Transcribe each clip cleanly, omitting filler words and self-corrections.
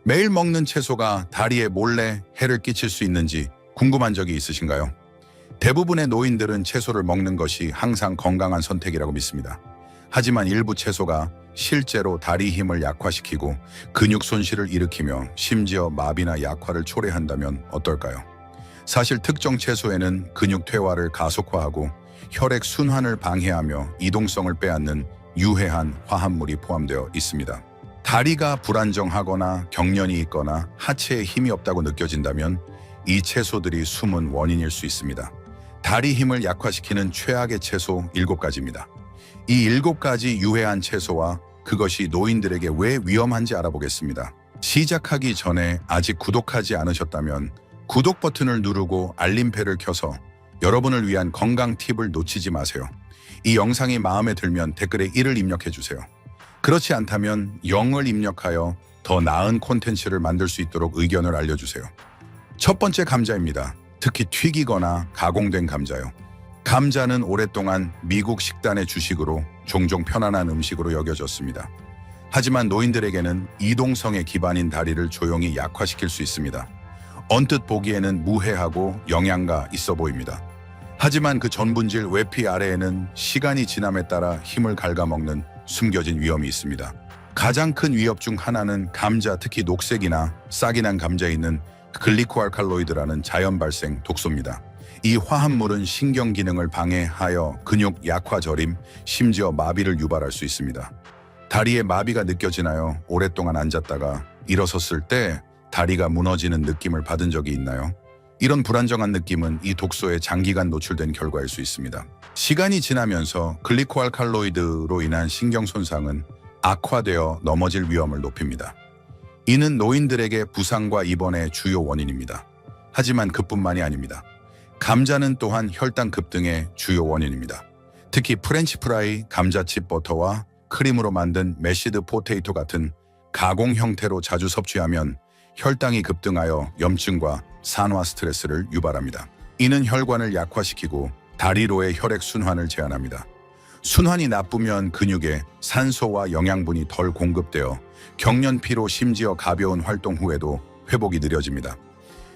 매일 먹는 채소가 다리에 몰래 해를 끼칠 수 있는지 궁금한 적이 있으신가요? 대부분의 노인들은 채소를 먹는 것이 항상 건강한 선택이라고 믿습니다. 하지만 일부 채소가 실제로 다리 힘을 약화시키고 근육 손실을 일으키며 심지어 마비나 약화를 초래한다면 어떨까요? 사실 특정 채소에는 근육 퇴화를 가속화하고 혈액 순환을 방해하며 이동성을 빼앗는 유해한 화합물이 포함되어 있습니다. 다리가 불안정하거나 경련이 있거나 하체에 힘이 없다고 느껴진다면 이 채소들이 숨은 원인일 수 있습니다. 다리 힘을 약화시키는 최악의 채소 7가지입니다. 이 7가지 유해한 채소와 그것이 노인들에게 왜 위험한지 알아보겠습니다. 시작하기 전에 아직 구독하지 않으셨다면 구독 버튼을 누르고 알림벨을 켜서 여러분을 위한 건강 팁을 놓치지 마세요. 이 영상이 마음에 들면 댓글에 1을 입력해 주세요. 그렇지 않다면 0을 입력하여 더 나은 콘텐츠를 만들 수 있도록 의견을 알려주세요. 첫 번째, 감자입니다. 특히 튀기거나 가공된 감자요. 감자는 오랫동안 미국 식단의 주식으로 종종 편안한 음식으로 여겨졌습니다. 하지만 노인들에게는 이동성의 기반인 다리를 조용히 약화시킬 수 있습니다. 언뜻 보기에는 무해하고 영양가 있어 보입니다. 하지만 그 전분질 외피 아래에는 시간이 지남에 따라 힘을 갉아먹는 숨겨진 위험이 있습니다. 가장 큰 위협 중 하나는 감자, 특히 녹색이나 싹이 난 감자에 있는 글리코알칼로이드라는 자연 발생 독소입니다. 이 화합물은 신경 기능을 방해하여 근육 약화 저림, 심지어 마비를 유발할 수 있습니다. 다리에 마비가 느껴지나요? 오랫동안 앉았다가 일어섰을 때 다리가 무너지는 느낌을 받은 적이 있나요? 이런 불안정한 느낌은 이 독소에 장기간 노출된 결과일 수 있습니다. 시간이 지나면서 글리코알칼로이드로 인한 신경 손상은 악화되어 넘어질 위험을 높입니다. 이는 노인들에게 부상과 입원의 주요 원인입니다. 하지만 그뿐만이 아닙니다. 감자는 또한 혈당 급등의 주요 원인입니다. 특히 프렌치 프라이, 감자칩 버터와 크림으로 만든 매시드 포테이토 같은 가공 형태로 자주 섭취하면 혈당이 급등하여 염증과 산화 스트레스를 유발합니다. 이는 혈관을 약화시키고 다리로의 혈액 순환을 제한합니다. 순환이 나쁘면 근육에 산소와 영양분이 덜 공급되어 경련피로, 심지어 가벼운 활동 후에도 회복이 느려집니다.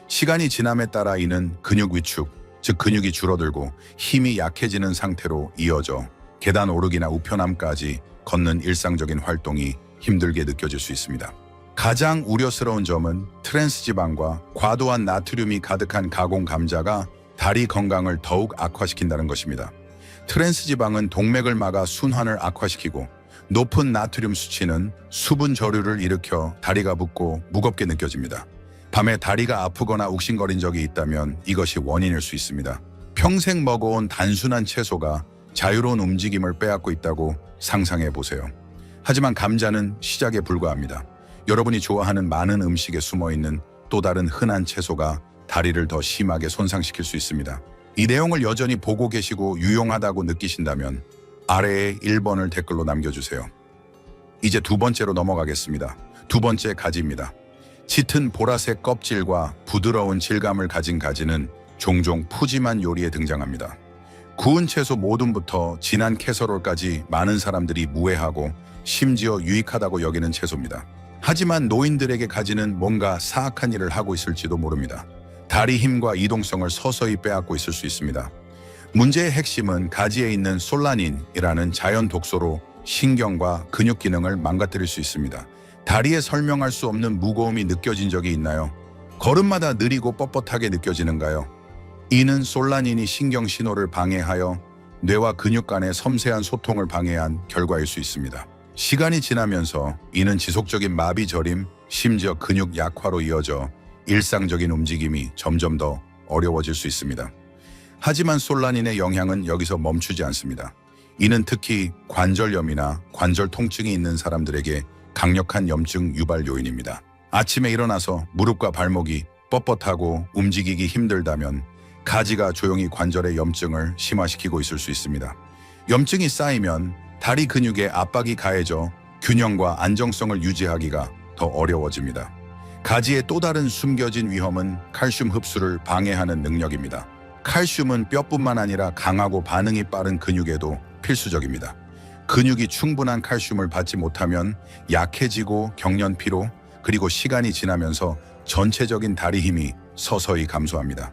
시간이 지남에 따라 이는 근육 위축, 즉 근육이 줄어들고 힘이 약해지는 상태로 이어져 계단 오르기나 우편함까지 걷는 일상적인 활동이 힘들게 느껴질 수 있습니다. 가장 우려스러운 점은 트랜스지방과 과도한 나트륨이 가득한 가공 감자가 다리 건강을 더욱 악화시킨다는 것입니다. 트랜스지방은 동맥을 막아 순환을 악화시키고 높은 나트륨 수치는 수분 저류를 일으켜 다리가 붓고 무겁게 느껴집니다. 밤에 다리가 아프거나 욱신거린 적이 있다면 이것이 원인일 수 있습니다. 평생 먹어온 단순한 채소가 자유로운 움직임을 빼앗고 있다고 상상해 보세요. 하지만 감자는 시작에 불과합니다. 여러분이 좋아하는 많은 음식에 숨어있는 또 다른 흔한 채소가 다리를 더 심하게 손상시킬 수 있습니다. 이 내용을 여전히 보고 계시고 유용하다고 느끼신다면 아래에 1번을 댓글로 남겨주세요. 이제 두 번째로 넘어가겠습니다. 두 번째, 가지입니다. 짙은 보라색 껍질과 부드러운 질감을 가진 가지는 종종 푸짐한 요리에 등장합니다. 구운 채소 모둠부터 진한 캐서롤까지 많은 사람들이 무해하고 심지어 유익하다고 여기는 채소입니다. 하지만 노인들에게 가지는 뭔가 사악한 일을 하고 있을지도 모릅니다. 다리 힘과 이동성을 서서히 빼앗고 있을 수 있습니다. 문제의 핵심은 가지에 있는 솔라닌이라는 자연 독소로 신경과 근육 기능을 망가뜨릴 수 있습니다. 다리에 설명할 수 없는 무거움이 느껴진 적이 있나요? 걸음마다 느리고 뻣뻣하게 느껴지는가요? 이는 솔라닌이 신경 신호를 방해하여 뇌와 근육 간의 섬세한 소통을 방해한 결과일 수 있습니다. 시간이 지나면서 이는 지속적인 마비 저림, 심지어 근육 약화로 이어져 일상적인 움직임이 점점 더 어려워질 수 있습니다. 하지만 솔라닌의 영향은 여기서 멈추지 않습니다. 이는 특히 관절염이나 관절 통증이 있는 사람들에게 강력한 염증 유발 요인입니다. 아침에 일어나서 무릎과 발목이 뻣뻣하고 움직이기 힘들다면 가지가 조용히 관절의 염증을 심화시키고 있을 수 있습니다. 염증이 쌓이면 다리 근육에 압박이 가해져 균형과 안정성을 유지하기가 더 어려워집니다. 가지의 또 다른 숨겨진 위험은 칼슘 흡수를 방해하는 능력입니다. 칼슘은 뼈뿐만 아니라 강하고 반응이 빠른 근육에도 필수적입니다. 근육이 충분한 칼슘을 받지 못하면 약해지고 경련피로, 그리고 시간이 지나면서 전체적인 다리 힘이 서서히 감소합니다.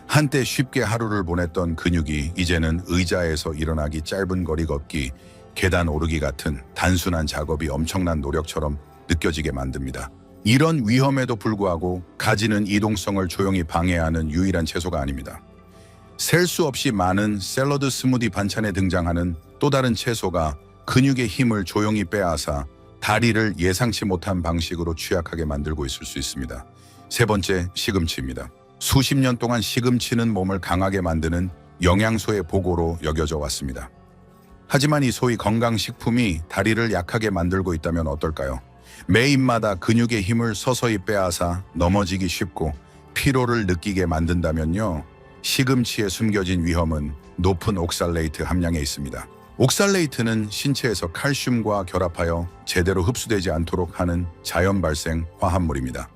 한때 쉽게 하루를 보냈던 근육이 이제는 의자에서 일어나기, 짧은 거리 걷기, 계단 오르기 같은 단순한 작업이 엄청난 노력처럼 느껴지게 만듭니다. 이런 위험에도 불구하고 가지는 이동성을 조용히 방해하는 유일한 채소가 아닙니다. 셀 수 없이 많은 샐러드 스무디 반찬에 등장하는 또 다른 채소가 근육의 힘을 조용히 빼앗아 다리를 예상치 못한 방식으로 취약하게 만들고 있을 수 있습니다. 세 번째, 시금치입니다. 수십 년 동안 시금치는 몸을 강하게 만드는 영양소의 보고로 여겨져 왔습니다. 하지만 이 소위 건강식품이 다리를 약하게 만들고 있다면 어떨까요? 매 입마다 근육의 힘을 서서히 빼앗아 넘어지기 쉽고 피로를 느끼게 만든다면요, 시금치에 숨겨진 위험은 높은 옥살레이트 함량에 있습니다. 옥살레이트는 신체에서 칼슘과 결합하여 제대로 흡수되지 않도록 하는 자연 발생 화합물입니다.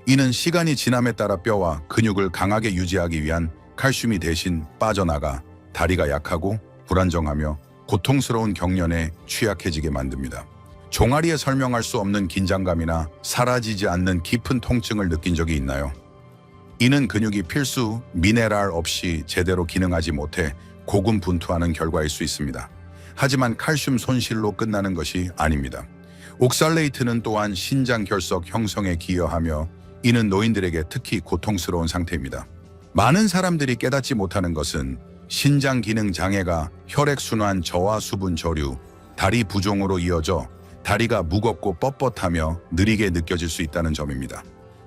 이는 시간이 지남에 따라 뼈와 근육을 강하게 유지하기 위한 칼슘이 대신 빠져나가 다리가 약하고 불안정하며 고통스러운 경련에 취약해지게 만듭니다. 종아리에 설명할 수 없는 긴장감이나 사라지지 않는 깊은 통증을 느낀 적이 있나요? 이는 근육이 필수 미네랄 없이 제대로 기능하지 못해 고군분투하는 결과일 수 있습니다. 하지만 칼슘 손실로 끝나는 것이 아닙니다. 옥살레이트는 또한 신장 결석 형성에 기여하며 이는 노인들에게 특히 고통스러운 상태입니다. 많은 사람들이 깨닫지 못하는 것은 신장 기능 장애가 혈액순환 저하, 수분 저류, 다리 부종으로 이어져 다리가 무겁고 뻣뻣하며 느리게 느껴질 수 있다는 점입니다.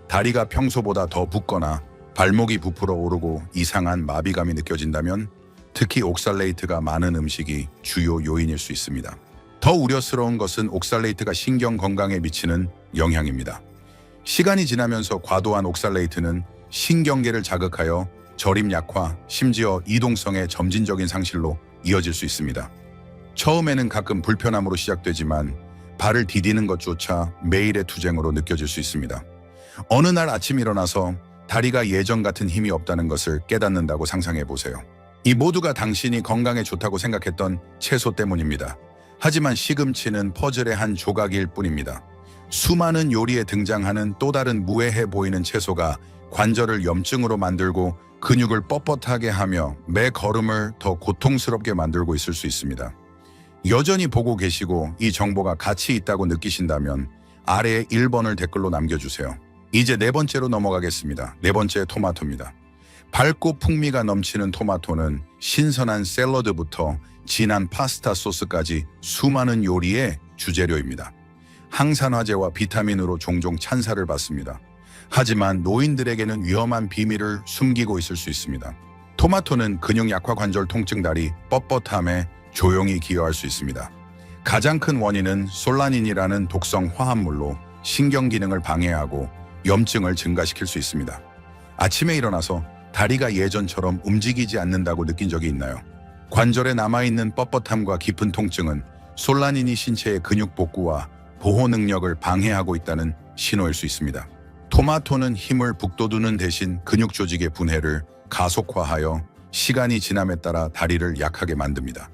다리가 평소보다 더 붓거나 발목이 부풀어 오르고 이상한 마비감이 느껴진다면 특히 옥살레이트가 많은 음식이 주요 요인일 수 있습니다. 더 우려스러운 것은 옥살레이트가 신경 건강에 미치는 영향입니다. 시간이 지나면서 과도한 옥살레이트는 신경계를 자극하여 저림 약화, 심지어 이동성의 점진적인 상실로 이어질 수 있습니다. 처음에는 가끔 불편함으로 시작되지만 발을 디디는 것조차 매일의 투쟁으로 느껴질 수 있습니다. 어느 날 아침 일어나서 다리가 예전 같은 힘이 없다는 것을 깨닫는다고 상상해 보세요. 이 모두가 당신이 건강에 좋다고 생각했던 채소 때문입니다. 하지만 시금치는 퍼즐의 한 조각일 뿐입니다. 수많은 요리에 등장하는 또 다른 무해해 보이는 채소가 관절을 염증으로 만들고 근육을 뻣뻣하게 하며 매 걸음을 더 고통스럽게 만들고 있을 수 있습니다. 여전히 보고 계시고 이 정보가 가치 있다고 느끼신다면 아래에 1번을 댓글로 남겨주세요. 이제 네 번째로 넘어가겠습니다. 네 번째, 토마토입니다. 밝고 풍미가 넘치는 토마토는 신선한 샐러드부터 진한 파스타 소스까지 수많은 요리의 주재료입니다. 항산화제와 비타민으로 종종 찬사를 받습니다. 하지만 노인들에게는 위험한 비밀을 숨기고 있을 수 있습니다. 토마토는 근육 약화, 관절 통증, 다리 뻣뻣함에 조용히 기여할 수 있습니다. 가장 큰 원인은 솔라닌이라는 독성 화합물로 신경 기능을 방해하고 염증을 증가시킬 수 있습니다. 아침에 일어나서 다리가 예전처럼 움직이지 않는다고 느낀 적이 있나요? 관절에 남아있는 뻣뻣함과 깊은 통증은 솔라닌이 신체의 근육 복구와 보호 능력을 방해하고 있다는 신호일 수 있습니다. 토마토는 힘을 북돋우는 대신 근육 조직의 분해를 가속화하여 시간이 지남에 따라 다리를 약하게 만듭니다.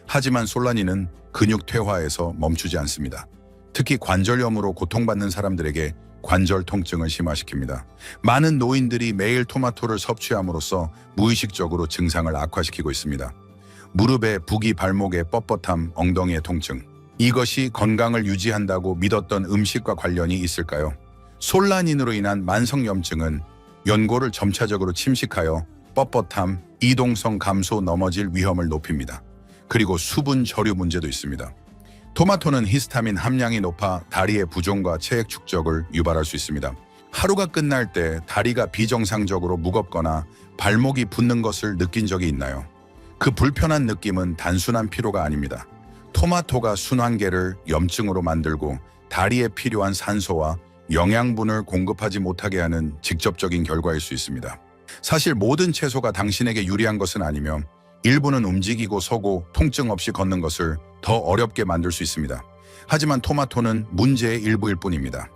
하지만 솔라닌은 근육 퇴화에서 멈추지 않습니다. 특히 관절염으로 고통받는 사람들에게 관절 통증을 심화시킵니다. 많은 노인들이 매일 토마토를 섭취함으로써 무의식적으로 증상을 악화시키고 있습니다. 무릎의 부기, 발목의 뻣뻣함, 엉덩이의 통증. 이것이 건강을 유지한다고 믿었던 음식과 관련이 있을까요? 솔라닌으로 인한 만성염증은 연골을 점차적으로 침식하여 뻣뻣함, 이동성 감소, 넘어질 위험을 높입니다. 그리고 수분 저류 문제도 있습니다. 토마토는 히스타민 함량이 높아 다리의 부종과 체액 축적을 유발할 수 있습니다. 하루가 끝날 때 다리가 비정상적으로 무겁거나 발목이 붓는 것을 느낀 적이 있나요? 그 불편한 느낌은 단순한 피로가 아닙니다. 토마토가 순환계를 염증으로 만들고 다리에 필요한 산소와 영양분을 공급하지 못하게 하는 직접적인 결과일 수 있습니다. 사실 모든 채소가 당신에게 유리한 것은 아니며 일부는 움직이고 서고 통증 없이 걷는 것을 더 어렵게 만들 수 있습니다. 하지만 토마토는 문제의 일부일 뿐입니다.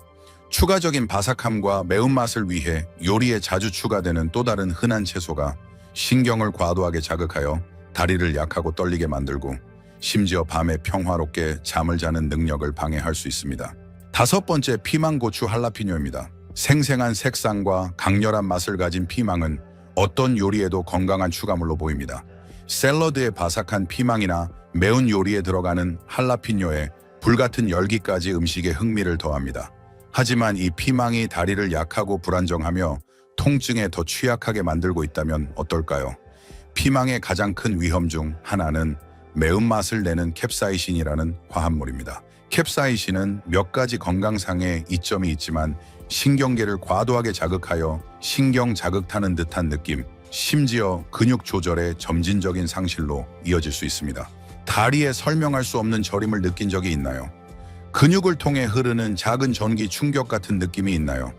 추가적인 바삭함과 매운맛을 위해 요리에 자주 추가되는 또 다른 흔한 채소가 신경을 과도하게 자극하여 다리를 약하고 떨리게 만들고 심지어 밤에 평화롭게 잠을 자는 능력을 방해할 수 있습니다. 다섯 번째, 피망고추 할라피뇨입니다. 생생한 색상과 강렬한 맛을 가진 피망은 어떤 요리에도 건강한 추가물로 보입니다. 샐러드에 바삭한 피망이나 매운 요리에 들어가는 할라피뇨에 불같은 열기까지 음식에 흥미를 더합니다. 하지만 이 피망이 다리를 약하고 불안정하며 통증에 더 취약하게 만들고 있다면 어떨까요? 피망의 가장 큰 위험 중 하나는 매운맛을 내는 캡사이신이라는 화합물입니다. 캡사이신은 몇 가지 건강상의 이점이 있지만 신경계를 과도하게 자극하여 신경 자극하는 듯한 느낌, 심지어 근육 조절의 점진적인 상실로 이어질 수 있습니다. 다리에 설명할 수 없는 저림을 느낀 적이 있나요? 근육을 통해 흐르는 작은 전기 충격 같은 느낌이 있나요?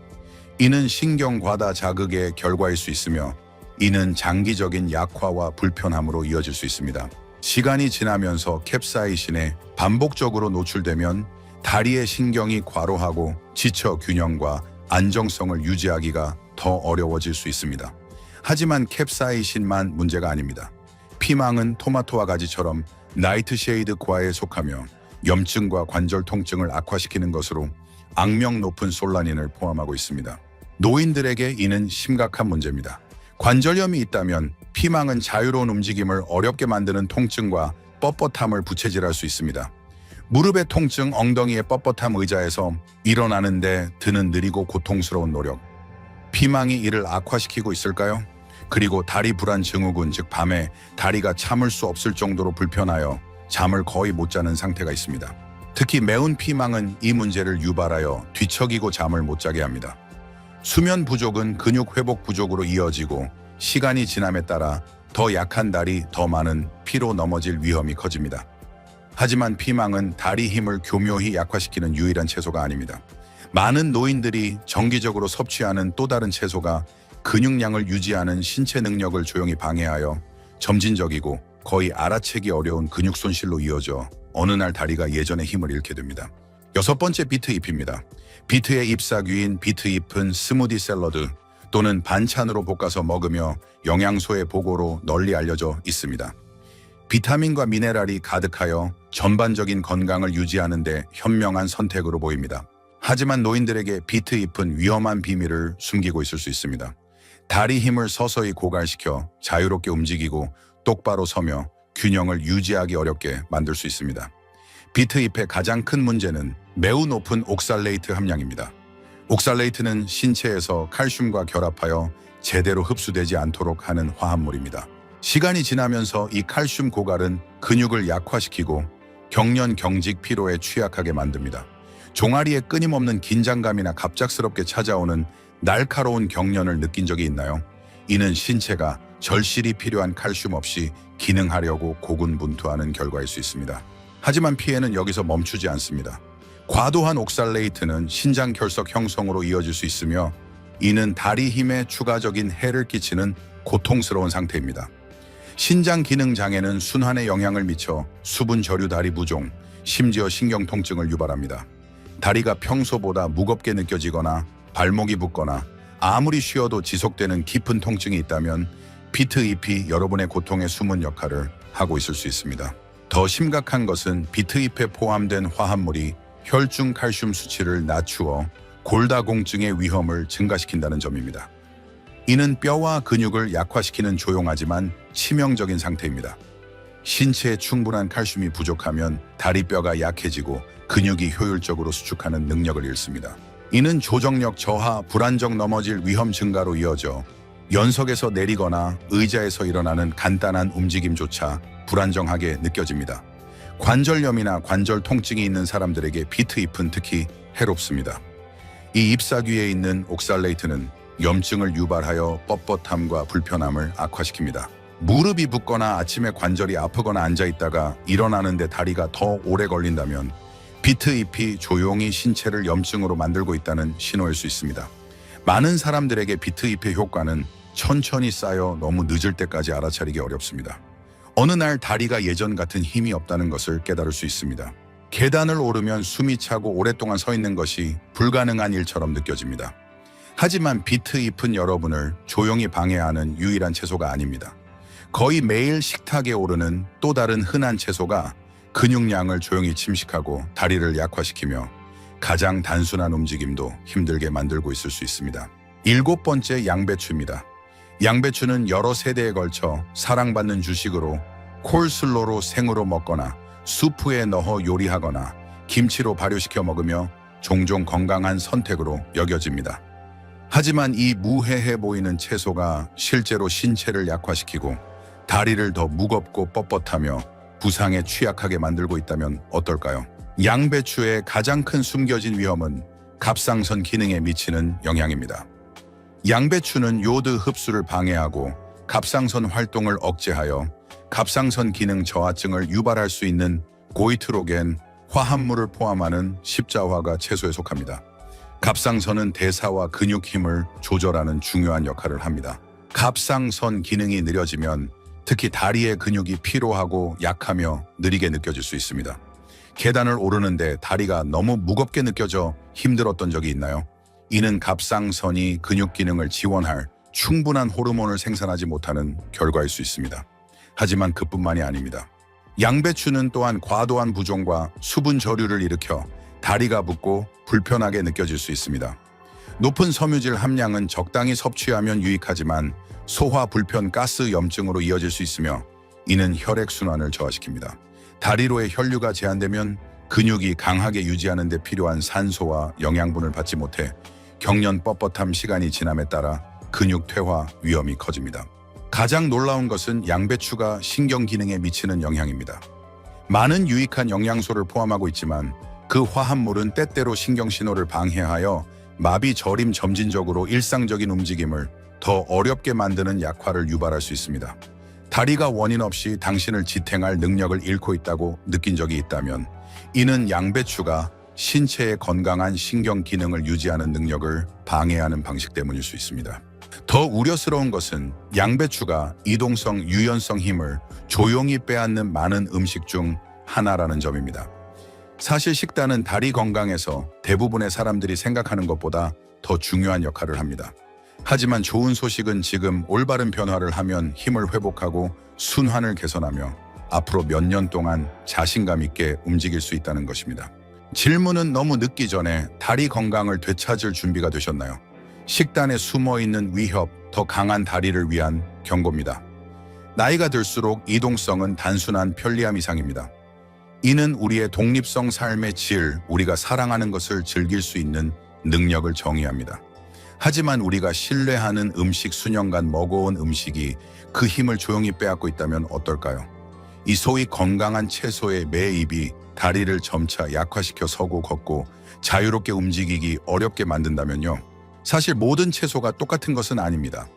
이는 신경 과다 자극의 결과일 수 있으며 이는 장기적인 약화와 불편함으로 이어질 수 있습니다. 시간이 지나면서 캡사이신에 반복적으로 노출되면 다리의 신경이 과로하고 지쳐 균형과 안정성을 유지하기가 더 어려워질 수 있습니다. 하지만 캡사이신만 문제가 아닙니다. 피망은 토마토와 가지처럼 나이트쉐이드과에 속하며 염증과 관절 통증을 악화시키는 것으로 악명 높은 솔라닌을 포함하고 있습니다. 노인들에게 이는 심각한 문제입니다. 관절염이 있다면 피망은 자유로운 움직임을 어렵게 만드는 통증과 뻣뻣함을 부채질할 수 있습니다. 무릎의 통증, 엉덩이의 뻣뻣함, 의자에서 일어나는데 드는 느리고 고통스러운 노력. 피망이 이를 악화시키고 있을까요? 그리고 다리 불안 증후군, 즉 밤에 다리가 참을 수 없을 정도로 불편하여 잠을 거의 못 자는 상태가 있습니다. 특히 매운 피망은 이 문제를 유발하여 뒤척이고 잠을 못 자게 합니다. 수면 부족은 근육 회복 부족으로 이어지고 시간이 지남에 따라 더 약한 다리, 더 많은 피로 넘어질 위험이 커집니다. 하지만 피망은 다리 힘을 교묘히 약화시키는 유일한 채소가 아닙니다. 많은 노인들이 정기적으로 섭취하는 또 다른 채소가 근육량을 유지하는 신체 능력을 조용히 방해하여 점진적이고 거의 알아채기 어려운 근육 손실로 이어져 어느 날 다리가 예전의 힘을 잃게 됩니다. 여섯 번째, 비트잎입니다. 비트의 잎사귀인 비트잎은 스무디 샐러드 또는 반찬으로 볶아서 먹으며 영양소의 보고로 널리 알려져 있습니다. 비타민과 미네랄이 가득하여 전반적인 건강을 유지하는 데 현명한 선택으로 보입니다. 하지만 노인들에게 비트잎은 위험한 비밀을 숨기고 있을 수 있습니다. 다리 힘을 서서히 고갈시켜 자유롭게 움직이고 똑바로 서며 균형을 유지하기 어렵게 만들 수 있습니다. 비트잎의 가장 큰 문제는 매우 높은 옥살레이트 함량입니다. 옥살레이트는 신체에서 칼슘과 결합하여 제대로 흡수되지 않도록 하는 화합물입니다. 시간이 지나면서 이 칼슘 고갈은 근육을 약화시키고 경련, 경직, 피로에 취약하게 만듭니다. 종아리에 끊임없는 긴장감이나 갑작스럽게 찾아오는 날카로운 경련을 느낀 적이 있나요? 이는 신체가 절실히 필요한 칼슘 없이 기능하려고 고군분투하는 결과일 수 있습니다. 하지만 피해는 여기서 멈추지 않습니다. 과도한 옥살레이트는 신장 결석 형성으로 이어질 수 있으며 이는 다리 힘에 추가적인 해를 끼치는 고통스러운 상태입니다. 신장 기능 장애는 순환에 영향을 미쳐 수분 저류 다리 부종, 심지어 신경 통증을 유발합니다. 다리가 평소보다 무겁게 느껴지거나 발목이 붓거나 아무리 쉬어도 지속되는 깊은 통증이 있다면 비트잎이 여러분의 고통의 숨은 역할을 하고 있을 수 있습니다. 더 심각한 것은 비트잎에 포함된 화합물이 혈중 칼슘 수치를 낮추어 골다공증의 위험을 증가시킨다는 점입니다. 이는 뼈와 근육을 약화시키는 조용하지만 치명적인 상태입니다. 신체에 충분한 칼슘이 부족하면 다리뼈가 약해지고 근육이 효율적으로 수축하는 능력을 잃습니다. 이는 조정력 저하, 불안정 넘어질 위험 증가로 이어져 연석에서 내리거나 의자에서 일어나는 간단한 움직임조차 불안정하게 느껴집니다. 관절염이나 관절 통증이 있는 사람들에게 비트잎은 특히 해롭습니다. 이 잎사귀에 있는 옥살레이트는 염증을 유발하여 뻣뻣함과 불편함을 악화시킵니다. 무릎이 붓거나 아침에 관절이 아프거나 앉아있다가 일어나는데 다리가 더 오래 걸린다면 비트잎이 조용히 신체를 염증으로 만들고 있다는 신호일 수 있습니다. 많은 사람들에게 비트잎의 효과는 천천히 쌓여 너무 늦을 때까지 알아차리기 어렵습니다. 어느 날 다리가 예전 같은 힘이 없다는 것을 깨달을 수 있습니다. 계단을 오르면 숨이 차고 오랫동안 서 있는 것이 불가능한 일처럼 느껴집니다. 하지만 비트잎은 여러분을 조용히 방해하는 유일한 채소가 아닙니다. 거의 매일 식탁에 오르는 또 다른 흔한 채소가 근육량을 조용히 침식하고 다리를 약화시키며 가장 단순한 움직임도 힘들게 만들고 있을 수 있습니다. 7번째, 양배추입니다. 양배추는 여러 세대에 걸쳐 사랑받는 주식으로 콜슬로로 생으로 먹거나 수프에 넣어 요리하거나 김치로 발효시켜 먹으며 종종 건강한 선택으로 여겨집니다. 하지만 이 무해해 보이는 채소가 실제로 신체를 약화시키고 다리를 더 무겁고 뻣뻣하며 부상에 취약하게 만들고 있다면 어떨까요? 양배추의 가장 큰 숨겨진 위험은 갑상선 기능에 미치는 영향입니다. 양배추는 요드 흡수를 방해하고 갑상선 활동을 억제하여 갑상선 기능 저하증을 유발할 수 있는 고이트로겐 화합물을 포함하는 십자화가 채소에 속합니다. 갑상선은 대사와 근육 힘을 조절하는 중요한 역할을 합니다. 갑상선 기능이 느려지면 특히 다리의 근육이 피로하고 약하며 느리게 느껴질 수 있습니다. 계단을 오르는데 다리가 너무 무겁게 느껴져 힘들었던 적이 있나요? 이는 갑상선이 근육 기능을 지원할 충분한 호르몬을 생산하지 못하는 결과일 수 있습니다. 하지만 그뿐만이 아닙니다. 양배추는 또한 과도한 부종과 수분 저류를 일으켜 다리가 붓고 불편하게 느껴질 수 있습니다. 높은 섬유질 함량은 적당히 섭취하면 유익하지만 소화 불편 가스 염증으로 이어질 수 있으며 이는 혈액순환을 저하시킵니다. 다리로의 혈류가 제한되면 근육이 강하게 유지하는 데 필요한 산소와 영양분을 받지 못해 경련 뻣뻣함 시간이 지남에 따라 근육 퇴화 위험이 커집니다. 가장 놀라운 것은 양배추가 신경 기능에 미치는 영향입니다. 많은 유익한 영양소를 포함하고 있지만 그 화합물은 때때로 신경신호를 방해하여 마비 저림 점진적으로 일상적인 움직임을 더 어렵게 만드는 약화를 유발할 수 있습니다. 다리가 원인 없이 당신을 지탱할 능력을 잃고 있다고 느낀 적이 있다면 이는 양배추가 신체의 건강한 신경 기능을 유지하는 능력을 방해하는 방식 때문일 수 있습니다. 더 우려스러운 것은 양배추가 이동성, 유연성 힘을 조용히 빼앗는 많은 음식 중 하나라는 점입니다. 사실 식단은 다리 건강에서 대부분의 사람들이 생각하는 것보다 더 중요한 역할을 합니다. 하지만 좋은 소식은 지금 올바른 변화를 하면 힘을 회복하고 순환을 개선하며 앞으로 몇 년 동안 자신감 있게 움직일 수 있다는 것입니다. 질문은 너무 늦기 전에 다리 건강을 되찾을 준비가 되셨나요? 식단에 숨어있는 위협, 더 강한 다리를 위한 경고입니다. 나이가 들수록 이동성은 단순한 편리함 이상입니다. 이는 우리의 독립성 삶의 질, 우리가 사랑하는 것을 즐길 수 있는 능력을 정의합니다. 하지만 우리가 신뢰하는 음식, 수년간 먹어온 음식이 그 힘을 조용히 빼앗고 있다면 어떨까요? 이 소위 건강한 채소의 매입이 다리를 점차 약화시켜 서고 걷고 자유롭게 움직이기 어렵게 만든다면요. 사실 모든 채소가 똑같은 것은 아닙니다.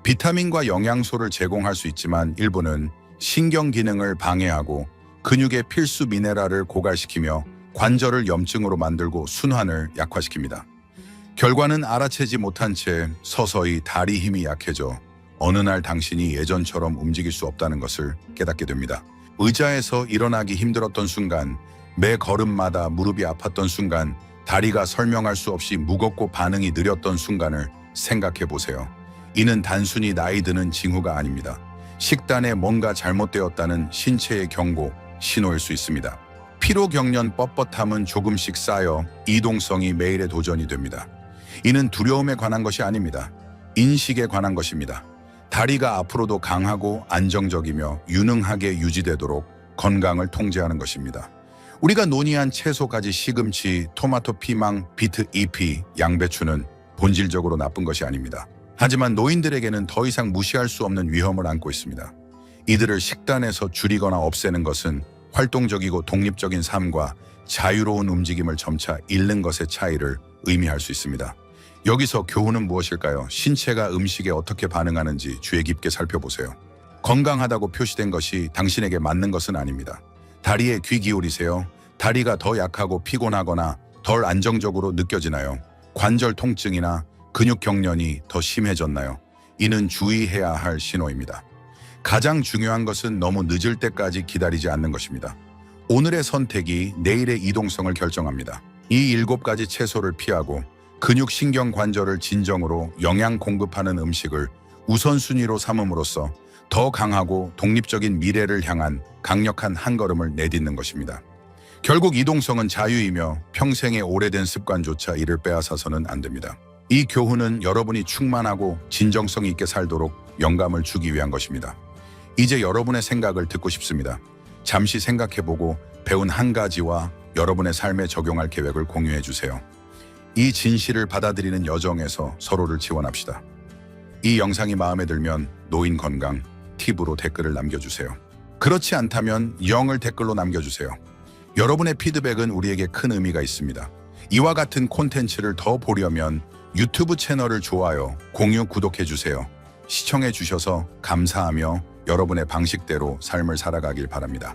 비타민과 영양소를 제공할 수 있지만 일부는 신경 기능을 방해하고 근육의 필수 미네랄을 고갈시키며 관절을 염증으로 만들고 순환을 약화시킵니다. 결과는 알아채지 못한 채 서서히 다리 힘이 약해져 어느 날 당신이 예전처럼 움직일 수 없다는 것을 깨닫게 됩니다. 의자에서 일어나기 힘들었던 순간, 매 걸음마다 무릎이 아팠던 순간, 다리가 설명할 수 없이 무겁고 반응이 느렸던 순간을 생각해 보세요. 이는 단순히 나이 드는 징후가 아닙니다. 식단에 뭔가 잘못되었다는 신체의 경고, 신호일 수 있습니다. 피로, 경련, 뻣뻣함은 조금씩 쌓여 이동성이 매일의 도전이 됩니다. 이는 두려움에 관한 것이 아닙니다. 인식에 관한 것입니다. 다리가 앞으로도 강하고 안정적이며 유능하게 유지되도록 건강을 통제하는 것입니다. 우리가 논의한 채소까지 시금치, 토마토, 피망, 비트 잎이, 양배추는 본질적으로 나쁜 것이 아닙니다. 하지만 노인들에게는 더 이상 무시할 수 없는 위험을 안고 있습니다. 이들을 식단에서 줄이거나 없애는 것은 활동적이고 독립적인 삶과 자유로운 움직임을 점차 잃는 것의 차이를 의미할 수 있습니다. 여기서 교훈은 무엇일까요? 신체가 음식에 어떻게 반응하는지 주의 깊게 살펴보세요. 건강하다고 표시된 것이 당신에게 맞는 것은 아닙니다. 다리에 귀 기울이세요. 다리가 더 약하고 피곤하거나 덜 안정적으로 느껴지나요? 관절 통증이나 근육 경련이 더 심해졌나요? 이는 주의해야 할 신호입니다. 가장 중요한 것은 너무 늦을 때까지 기다리지 않는 것입니다. 오늘의 선택이 내일의 이동성을 결정합니다. 이 7가지 채소를 피하고 근육, 신경, 관절을 진정으로 영양 공급하는 음식을 우선순위로 삼음으로써 더 강하고 독립적인 미래를 향한 강력한 한 걸음을 내딛는 것입니다. 결국 이동성은 자유이며 평생의 오래된 습관조차 이를 빼앗아서는 안 됩니다. 이 교훈은 여러분이 충만하고 진정성 있게 살도록 영감을 주기 위한 것입니다. 이제 여러분의 생각을 듣고 싶습니다. 잠시 생각해보고 배운 한 가지와 여러분의 삶에 적용할 계획을 공유해 주세요. 이 진실을 받아들이는 여정에서 서로를 지원합시다. 이 영상이 마음에 들면 노인 건강 팁으로 댓글을 남겨주세요. 그렇지 않다면 0을 댓글로 남겨주세요. 여러분의 피드백은 우리에게 큰 의미가 있습니다. 이와 같은 콘텐츠를 더 보려면 유튜브 채널을 좋아요, 공유, 구독해주세요. 시청해주셔서 감사하며 여러분의 방식대로 삶을 살아가길 바랍니다.